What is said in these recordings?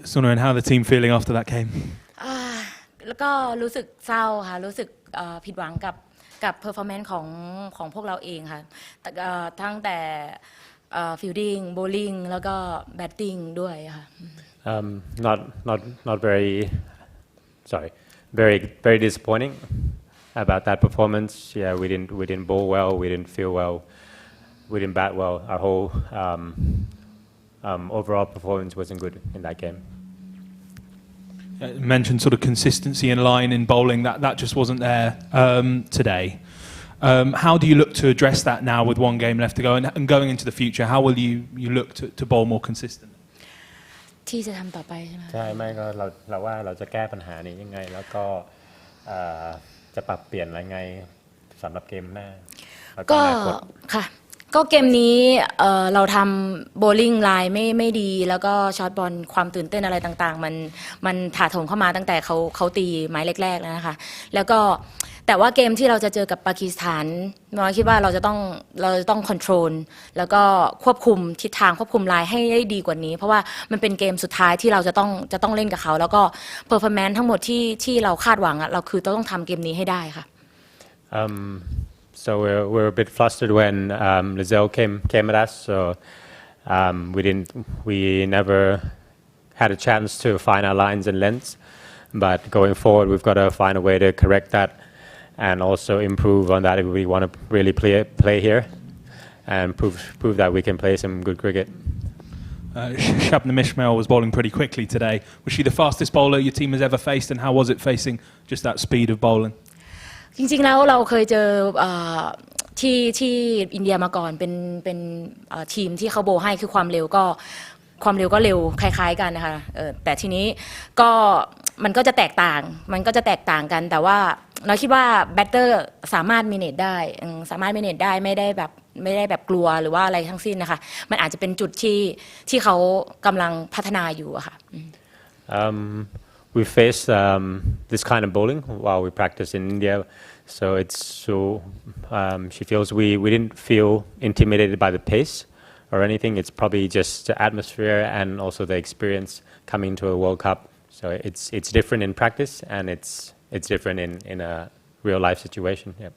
Just wondering how the team feeling after that game. แล้วก็รู้สึกเศร้าค่ะรู้สึกผิดหวังกับ performance ของพวกเราเองค่ะทั้งแต่ fielding bowling แล้วก็ batting ด้วยค่ะ not very sorry very disappointing about that performance. Yeah, we didn't bowl well, we didn't feel well, we didn't bat well. Our whole overall performance wasn't good in that game. Mentioned sort of consistency in line in bowling, that just wasn't there today. How do you look to address that now with one game left to go and going into the future? How will you look to bowl more consistent? ที่จะทำต่อไปใช่ไหมใช่ไม่ก็เราว่าเราจะแก้ปัญหานี้ยังไงแล้วก็จะปรับเปลี่ยนอะไรไงสำหรับเกมหน้าก็ค่ะก็เกมนี้เราทำโบลิ่งไลน์ไม่ดีแล้วก็ช็อตบอลความตื่นเต้นอะไรต่างๆมันถาโถมเข้ามาตั้งแต่เขาตีไม้แรกๆแล้วนะคะแล้วก็แต่ว่าเกมที่เราจะเจอกับปากีสถานน้อยคิดว่าเราจะต้องคอนโทรลแล้วก็ควบคุมทิศทางควบคุมไลน์ให้ได้ดีกว่านี้เพราะว่ามันเป็นเกมสุดท้ายที่เราจะต้องเล่นกับเขาแล้วก็เพอร์ฟอร์แมนซ์ทั้งหมดที่เราคาดหวังเราคือต้องทำเกมนี้ให้ได้ค่ะ So we're a bit flustered when Lizelle came at us. So we never had a chance to find our lines and lengths. But going forward, we've got to find a way to correct that and also improve on that if we want to really play here and prove that we can play some good cricket. Shabnam Ismail was bowling pretty quickly today. Was she the fastest bowler your team has ever faced, and how was it facing just that speed of bowling? จริงๆแล้วเราเคยเจอที่อินเดียมาก่อนเป็นทีมที่เขาโบให้คือความเร็วก็เร็วคล้ายๆกันนะคะแต่ทีนี้ก็มันก็จะแตกต่างกันแต่ว่าเราคิดว่าแบตเตอร์สามารถเมเนจได้ไม่ได้แบบกลัวหรือว่าอะไรทั้งสิ้นนะคะมันอาจจะเป็นจุดที่เขากำลังพัฒนาอยู่อะค่ะ We faced this kind of bowling while we practiced in India, so she feels we didn't feel intimidated by the pace or anything. It's probably just the atmosphere and also the experience coming to a World Cup. So it's different in practice and it's different in a real life situation. Yep.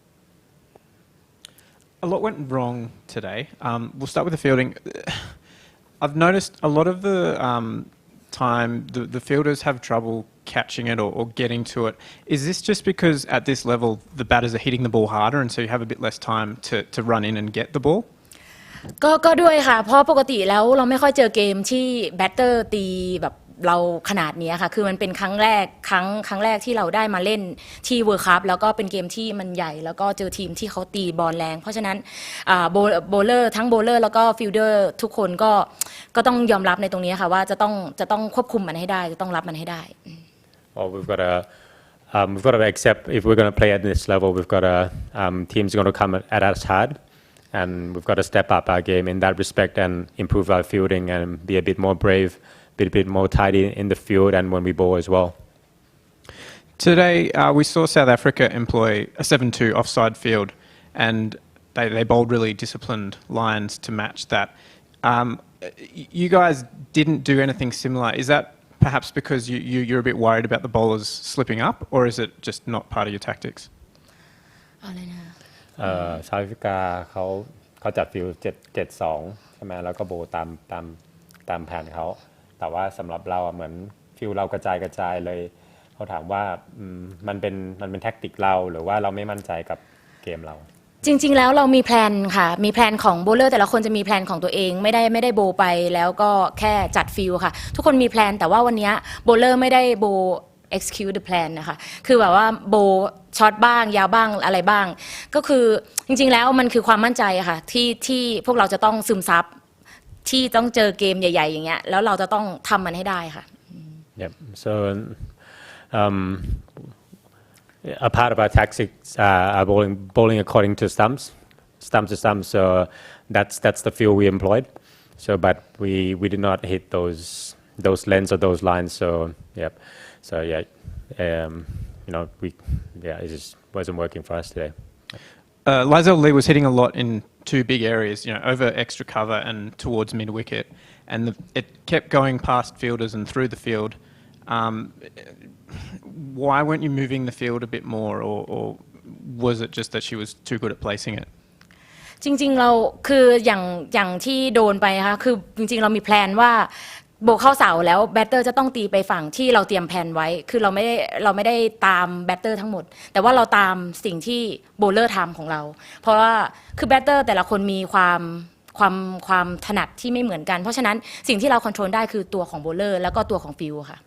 A lot went wrong today. We'll start with the fielding. I've noticed a lot of the time the fielders have trouble catching it or getting to it. Is this just because at this level the batters are hitting the ball harder and so you have a bit less time to run in and get the ball? ก็ด้วยค่ะเพราะปกติแล้วเราไม่ค่อยเจอเกมที่แบตเตอร์ตีแบบเราขนาดนี้ค่ะคือมันเป็นครั้งแรกที่เราได้มาเล่นที่เวิลด์คัพแล้วก็เป็นเกมที่มันใหญ่แล้วก็เจอทีมที่เขาตีบอลแรงเพราะฉะนั้นโบว์เลอร์ทั้งโบว์เลอร์แล้วก็ฟิลเดอร์ทุกคนก็ต้องยอมรับในตรงนี้ค่ะว่าจะต้องควบคุมมันให้ได้จะต้องรับมันให้ได้ Well, we've got to accept if we're going to play at this level, we've got to teams are going to come at us hard, and we've got to step up our game in that respect and improve our fielding and be a bit more brave, be a bit more tidy in the field and when we bowl as well. Today we saw South Africa employ a 7-2 offside field, and they bowled really disciplined lines to match that. You guys didn't do anything similar. Is that perhaps because you're a bit worried about the bowlers slipping up, or is it just not part of your tactics? ชาวแอฟริกาเขาจัดฟิล7-2ใช่ไหมแล้วก็โบตามแผนเขาแต่ว่าสำหรับเราเหมือนฟิลเรากระจายเลยเขาถามว่ามันเป็นแทคติกเราหรือว่าเราไม่มั่นใจกับเกมเราจริงๆแล้วเรามีแพลนค่ะมีแพลนของโบว์เลอร์แต่ละคนจะมีแพลนของตัวเองไม่ได้โบไปแล้วก็แค่จัดฟิลค่ะทุกคนมีแพลนแต่ว่าวันนี้โบว์เลอร์ไม่ได้โบ execute the plan นะคะคือแบบว่าโบช็อตบ้างยาวบ้างอะไรบ้างก็คือจริงๆแล้วมันคือความมั่นใจค่ะที่พวกเราจะต้องซึมซับที่ต้องเจอเกมใหญ่ๆอย่างเงี้ยแล้วเราจะต้องทำมันให้ได้ค่ะ Yep. So a part of our tactics are bowling according to stumps to stumps. So that's the field we employed. So, but we did not hit those lengths or those lines. So, yep. So yeah, it just wasn't working for us today. Lizelle Lee was hitting a lot in two big areas, over extra cover and towards mid wicket, and it kept going past fielders and through the field. Why weren't you moving the field a bit more, or was it just that she was too good at placing it? จริงๆเราคืออย่างที่โดนไปนะคะคือจริงๆเรามีแพลนว่าโบเข้าเสาแล้วแบตเตอร์จะต้องตีไปฝั่งที่เราเตรียมแผนไว้คือเราไม่ได้ตามแบตเตอร์ทั้งหมดแต่ว่าเราตามสิ่งที่โบเลอร์ทำของเราเพราะว่าคือแบตเตอร์แต่ละคนมีความถนัดที่ไม่เหมือนกันเพราะฉะนั้นสิ่งที่เราควบคุมได้คือตัวของโบเลอร์แล้วก็ตัวของฟิลค่ะ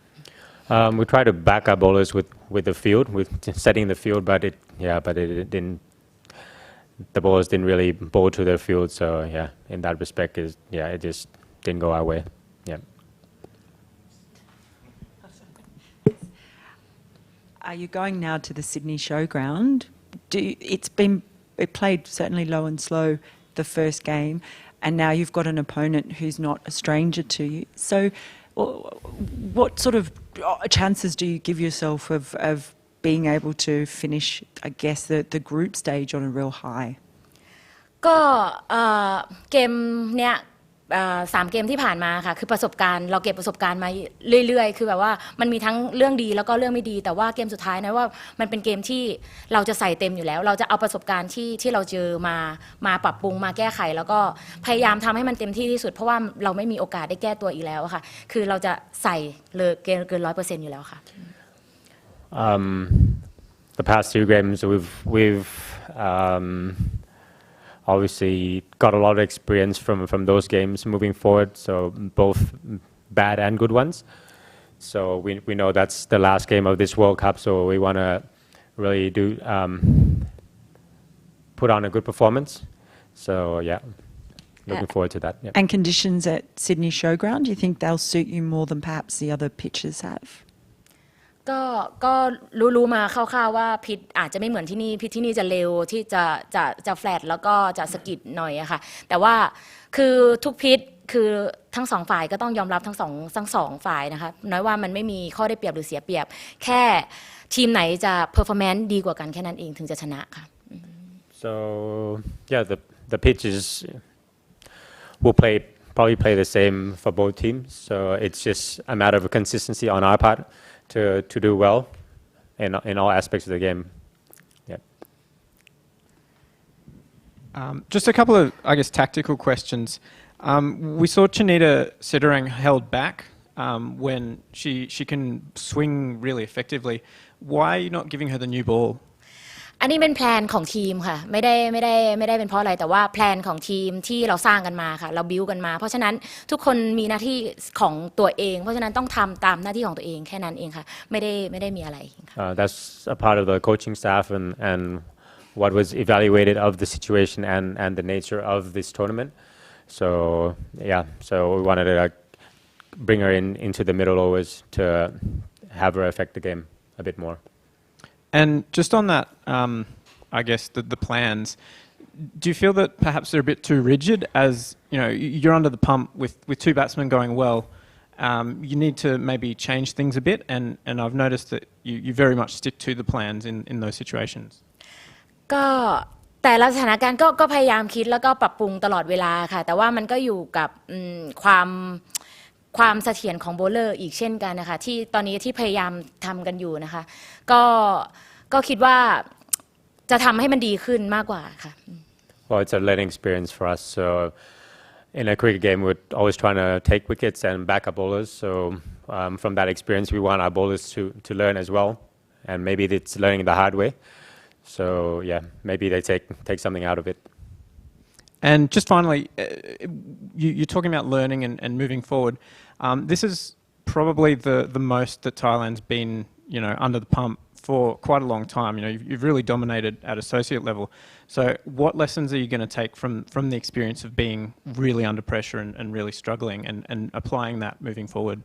We try to back our bowlers with the field, with setting the field, but it didn't. The bowlers didn't really bowl to their field, so yeah, in that respect, it just didn't go our way. Yeah. Are you going now to the Sydney Showground? It played certainly low and slow the first game, and now you've got an opponent who's not a stranger to you. So, what sort of chances do you give yourself of being able to finish, I guess, the group stage on a real high? ก็เกมเนี้ย3 เกมที่ผ่านมาค่ะคือประสบการณ์เราเก็บประสบการณ์มาเรื่อยๆคือแบบว่ามันมีทั้งเรื่องดีแล้วก็เรื่องไม่ดีแต่ว่าเกมสุดท้ายนะว่ามันเป็นเกมที่เราจะใส่เต็มอยู่แล้วเราจะเอาประสบการณ์ที่เราเจอมาปรับปรุงมาแก้ไขแล้วก็พยายามทำให้มันเต็มที่ที่สุดเพราะว่าเราไม่มีโอกาสได้แก้ตัวอีกแล้วค่ะคือเราจะใส่เลยเกิน 100% อยู่แล้วค่ะ The past 2 games we've obviously got a lot of experience from those games moving forward, so both bad and good ones. So we know that's the last game of this World Cup, so we want to really put on a good performance. So yeah, looking forward to that. Yeah. And conditions at Sydney Showground, do you think they'll suit you more than perhaps the other pitches have? ก็รู้มาคร่าวๆว่าพิษอาจจะไม่เหมือนที่นี่พิษที่นี่จะเร็วที่จะแฟลตแล้วก็จะสะกิดหน่อยอะค่ะแต่ว่าคือทุกพิษคือทั้ง2 ฝ่ายก็ต้องยอมรับทั้งสองฝ่ายนะคะน้อยว่ามันไม่มีข้อได้เปรียบหรือเสียเปรียบแค่ทีมไหนจะเพอร์ฟอร์แมนซ์ดีกว่ากันแค่นั้นเองถึงจะชนะค่ะ So yeah, the pitches will probably play the same for both teams. So it's just a matter of consistency on our part to do well in all aspects of the game. Yeah. Just a couple of, I guess, tactical questions. We saw Chinita Siddharang held back when she can swing really effectively. Why are you not giving her the new ball? อันนี้เป็นแพลนของทีมค่ะไม่ได้เป็นเพราะอะไรแต่ว่าแพลนของทีมที่เราสร้างกันมาค่ะเราบิวกันมาเพราะฉะนั้นทุกคนมีหน้าที่ของตัวเองเพราะฉะนั้นต้องทำตามหน้าที่ของตัวเองแค่นั้นเองค่ะไม่ได้มีอะไรค่ะ That's a part of the coaching staff and what was evaluated of the situation and the nature of this tournament. So yeah, so we wanted to bring her into the middle overs to have her affect the game a bit more. And just on that, I guess the plans, do you feel that perhaps they're a bit too rigid as, you're under the pump with 2 batsmen going well, you need to maybe change things a bit and I've noticed that you very much stick to the plans in those situations. ก็แต่ละสถานการณ์ก็พยายามคิดแล้วก็ปรับปรุงตลอดเวลาค่ะแต่ว่ามันก็อยู่กับความเสถียรของโบว์เลอร์อีกเช่นกันนะคะที่ตอนนี้ที่พยายามทำกันอยู่นะคะก็คิดว่าจะทำให้มันดีขึ้นมากกว่าค่ะ Well, it's a learning experience for us. So in a cricket game, we're always trying to take wickets and back up bowlers. So from that experience, we want our bowlers to learn as well. And maybe it's learning the hard way. So yeah, maybe they take something out of it. And just finally, you're talking about learning and moving forward. This is probably the most that Thailand's been, under the pump for quite a long time. You've really dominated at associate level. So what lessons are you going to take from the experience of being really under pressure and really struggling and applying that moving forward?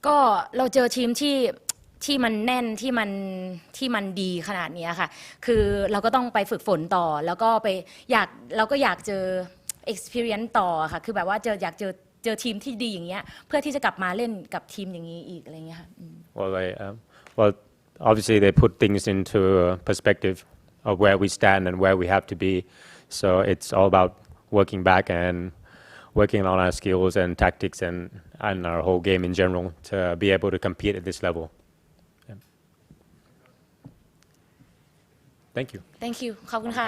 ก็เราเจอทีมที่มันแน่นที่มันดีขนาดนี้ค่ะคือเราก็ต้องไปฝึกฝนต่อแล้วก็เราก็อยากเจอ experience ต่อค่ะคือแบบว่าอยากเจอทีมที่ดีอย่างเงี้ยเพื่อที่จะกลับมาเล่นกับทีมอย่างนี้อีกอะไรเงี้ยค่ะ Well, obviously they put things into perspective of where we stand and where we have to be. So it's all about working back and working on our skills and tactics and our whole game in general to be able to compete at this level. Yeah. Thank you. thank you ขอบคุณค่ะ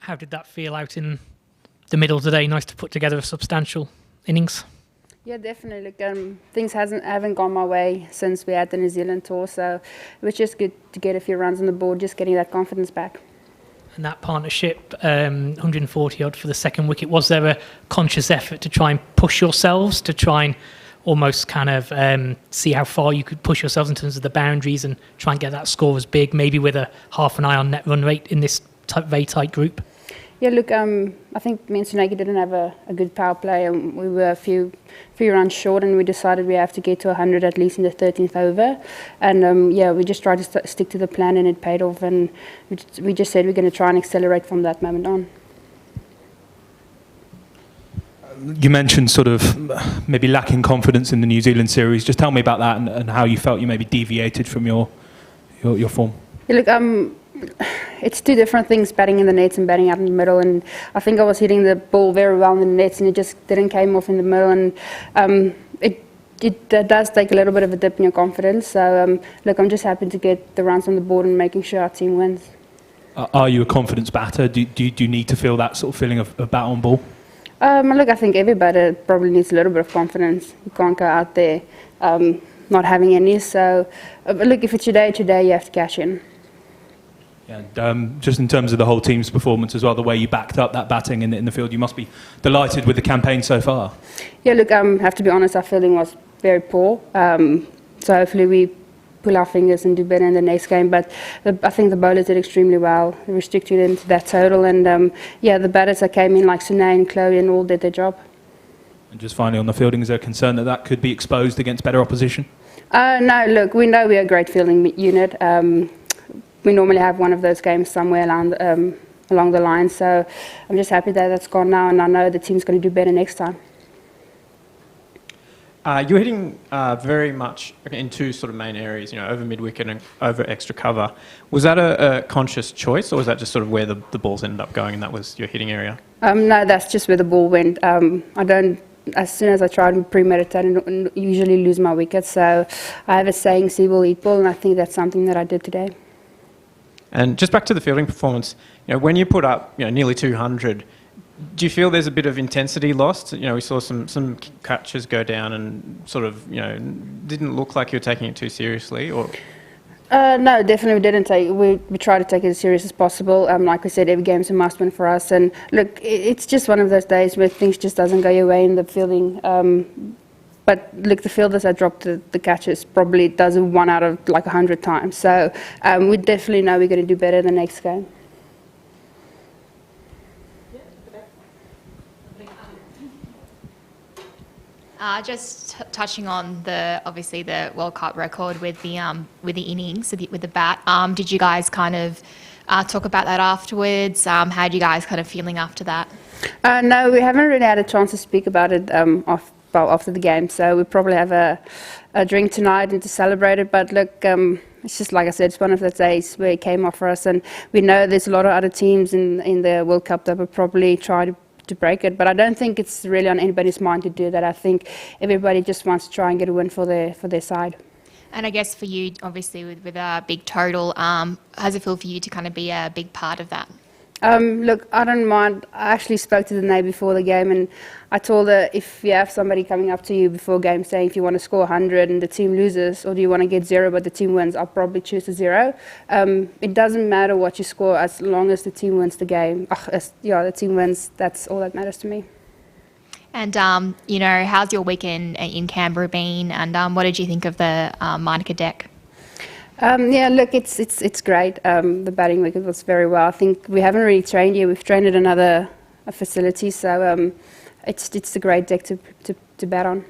How did that feel out in the middle today? Nice to put together a substantial innings. Yeah, definitely. Things haven't gone my way since we had the New Zealand tour, so it was just good to get a few runs on the board, just getting that confidence back. And that partnership, 140 odd for the second wicket, was there a conscious effort to try and push yourselves, to try and almost kind of see how far you could push yourselves in terms of the boundaries and try and get that score as big, maybe with a half an eye on net run rate in this very tight group? Yeah, look, I think me and Sunagi didn't have a good power play, and we were a few runs short, and we decided we have to get to 100 at least in the 13th over. And yeah, we just tried to stick to the plan, and it paid off. And we just said we're going to try and accelerate from that moment on. You mentioned sort of maybe lacking confidence in the New Zealand series. Just tell me about that and how you felt you maybe deviated from your form. Yeah, look, it's two different things, batting in the nets and batting out in the middle. And I think I was hitting the ball very well in the nets, and it just didn't come off in the middle. And it does take a little bit of a dip in your confidence. So look, I'm just happy to get the runs on the board and making sure our team wins. Are you a confidence batter? Do you need to feel that sort of feeling of bat on ball? Look, I think every batter probably needs a little bit of confidence. You can't go out there not having any. So, but look, if it's your day, you have to cash in. And just in terms of the whole team's performance as well, the way you backed up that batting in the field, you must be delighted with the campaign so far. Yeah, look, I have to be honest, our fielding was very poor. So hopefully we pull our fingers and do better in the next game. But I think the bowlers did extremely well. They restricted into that total. And yeah, the batters that came in like Sunay and Chloe and all did their job. And just finally on the fielding, is there a concern that could be exposed against better opposition? No, look, we know we're a great fielding unit. We normally have one of those games somewhere along the line, so I'm just happy that that's gone now, and I know the team's going to do better next time. You're hitting very much in two sort of main areas, over mid-wicket and over extra cover. Was that a conscious choice, or was that just sort of where the balls ended up going and that was your hitting area? No, that's just where the ball went. As soon as I try to premeditate, I usually lose my wicket, so I have a saying, see ball, eat ball, and I think that's something that I did today. And just back to the fielding performance, when you put up nearly 200, do you feel there's a bit of intensity lost? We saw some catches go down and sort of didn't look like you were taking it too seriously, or? No, definitely didn't take. We try to take it as serious as possible. Like we said, every game's a must-win for us. And look, it's just one of those days where things just doesn't go your way in the fielding. But look, the fielders that dropped the catches probably does it 1 out of like 100 times. So we definitely know we're going to do better the next game. Just touching on obviously the World Cup record with the innings, with the bat. Did you guys kind of talk about that afterwards? How are you guys kind of feeling after that? No, we haven't really had a chance to speak about it after the game, so we probably have a drink tonight and to celebrate it. But look, it's just like I said, it's one of the days where it came off for us, and we know there's a lot of other teams in the World Cup that will probably try to break it, but I don't think it's really on anybody's mind to do that. I think everybody just wants to try and get a win for their side. And I guess for you, obviously, with a big total, how does it feel for you to kind of be a big part of that? Look, I don't mind. I actually spoke to Danae before the game, and I told her, if you have somebody coming up to you before game saying if you want to score 100 and the team loses, or do you want to get 0 but the team wins, I'll probably choose the 0. It doesn't matter what you score as long as the team wins the game. The team wins, that's all that matters to me. And, how's your weekend in Canberra been? And what did you think of the Monica deck? Look, it's great. The batting wicket was very well. I think we haven't really trained yet. We've trained at another facility, so it's a great deck to bat on.